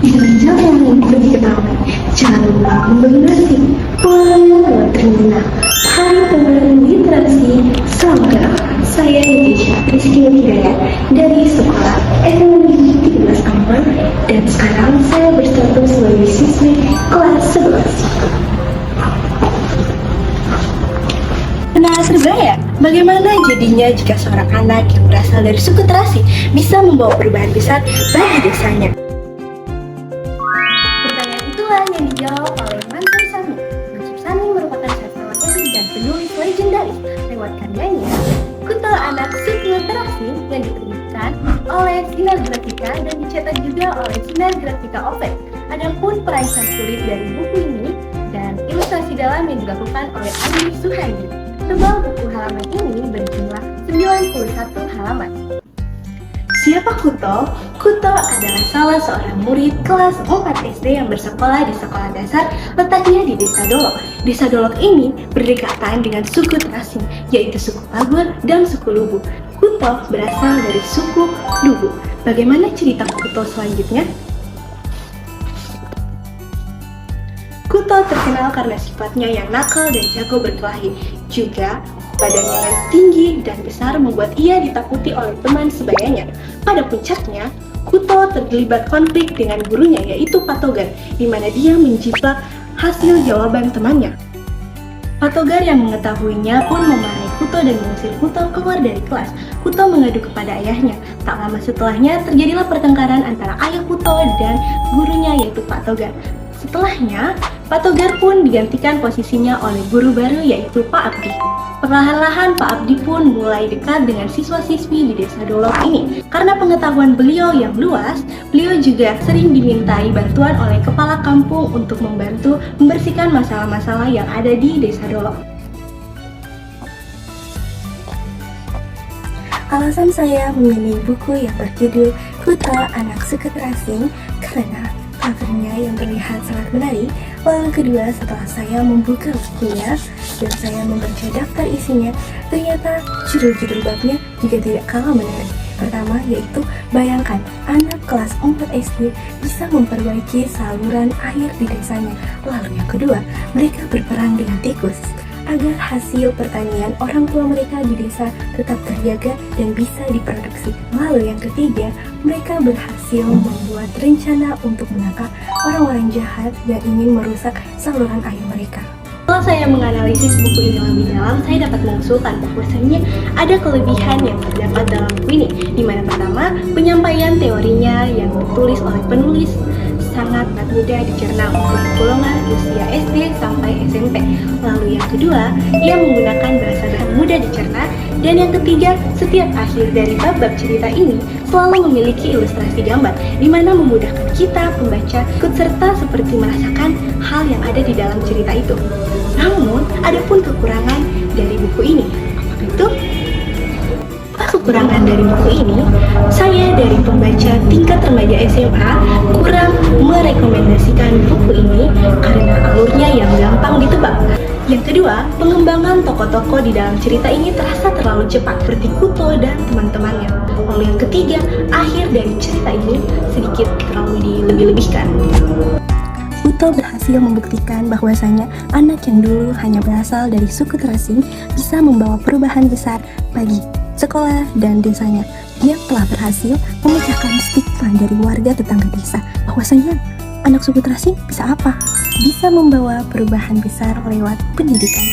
Jalan yang lebih diketahui, jangan lupa membawa nasi, pelayanan lewat terminal, hari pembayaran literasi, salam gerak. Saya Natasha Rizky Hidayat dari Sekolah Ekonomi 13 Ampel, dan sekarang saya berstatus sebagai siswi kelas 11. Nah, seru ya? Bagaimana jadinya jika seorang anak yang berasal dari suku terasi bisa membawa perubahan besar bagi desanya? Pertanyaan itulah yang dijawab oleh Mansur Sani. Mansur Sani merupakan sastrawan elit dan penulis legendaris. Lewat karyanya, Kuto Anak Suku Terasi yang diterbitkan oleh Sinar Grafika dan dicetak juga oleh Sinar Grafika Open. Adapun peraisan kulit dari buku ini dan ilustrasi dalam yang dilakukan oleh Andi Suhandi. Tebal buku halaman ini berjumlah 91 halaman. Siapa Kuto? Kuto adalah salah seorang murid kelas 4 SD yang bersekolah di sekolah dasar letaknya di Desa Dolok. Desa Dolok ini berdekatan dengan suku Terasi, yaitu suku Pagur dan suku Lubu. Kuto berasal dari suku Lubu. Bagaimana cerita Kuto selanjutnya? Kuto terkenal karena sifatnya yang nakal dan jago berkelahi. Juga, badannya yang tinggi dan besar membuat ia ditakuti oleh teman sebayanya. Pada puncaknya, Kuto terlibat konflik dengan gurunya yaitu Patogar, di mana dia menjiplak hasil jawaban temannya. Patogar yang mengetahuinya pun memarahi Kuto dan mengusir Kuto keluar dari kelas. Kuto mengadu kepada ayahnya. Tak lama setelahnya terjadilah pertengkaran antara ayah Kuto dan gurunya yaitu Pak Togar. Setelahnya, Pak Togar pun digantikan posisinya oleh guru baru yaitu Pak Abdi. Perlahan-lahan Pak Abdi pun mulai dekat dengan siswa-siswi di Desa Dolok ini. Karena pengetahuan beliau yang luas, beliau juga sering dimintai bantuan oleh kepala kampung untuk membantu membersihkan masalah-masalah yang ada di Desa Dolok. Alasan saya memilih buku yang berjudul Kuto Anak Suku Terasi karena covernya yang terlihat sangat menarik. Lalu kedua, setelah saya membuka bukunya dan saya membaca daftar isinya, ternyata judul-judul babnya juga tidak kalah menarik. Pertama yaitu bayangkan anak kelas 4 SD bisa memperbaiki saluran air di desanya. Lalu yang kedua, mereka berperang dengan tikus agar hasil pertanian orang tua mereka di desa tetap terjaga dan bisa diproduksi. Lalu yang ketiga, mereka berhasil membuat rencana untuk menangkap orang-orang jahat yang ingin merusak saluran air mereka. Setelah saya menganalisis buku ini lebih dalam, saya dapat mengusulkan bahwasannya ada kelebihan yang terdapat dalam buku ini, di mana pertama, penyampaian teorinya yang ditulis oleh penulis sangat mudah dicerna untuk golongan usia SD sampai SMP. Lalu yang kedua, ia menggunakan bahasa yang mudah dicerna. Dan yang ketiga, setiap akhir dari bab-bab cerita ini selalu memiliki ilustrasi gambar, di mana memudahkan kita pembaca ikut serta seperti merasakan hal yang ada di dalam cerita itu. Namun, ada pun kekurangan dari buku ini. Apa itu? Kekurangan dari buku ini, saya dari pembaca tingkat remaja SMA kurang merekomendasikan buku ini karena alurnya yang gampang ditebak. Yang kedua, pengembangan tokoh-tokoh di dalam cerita ini terasa terlalu cepat seperti Kuto dan teman-temannya. Lalu yang ketiga, akhir dari cerita ini sedikit terlalu dilebih-lebihkan. Kuto berhasil membuktikan bahwasanya anak yang dulu hanya berasal dari suku Terasi bisa membawa perubahan besar bagi sekolah dan desanya. Dia telah berhasil memecahkan stigma dari warga tetangga desa bahwasanya anak suku Terasi bisa apa? Bisa membawa perubahan besar lewat pendidikan.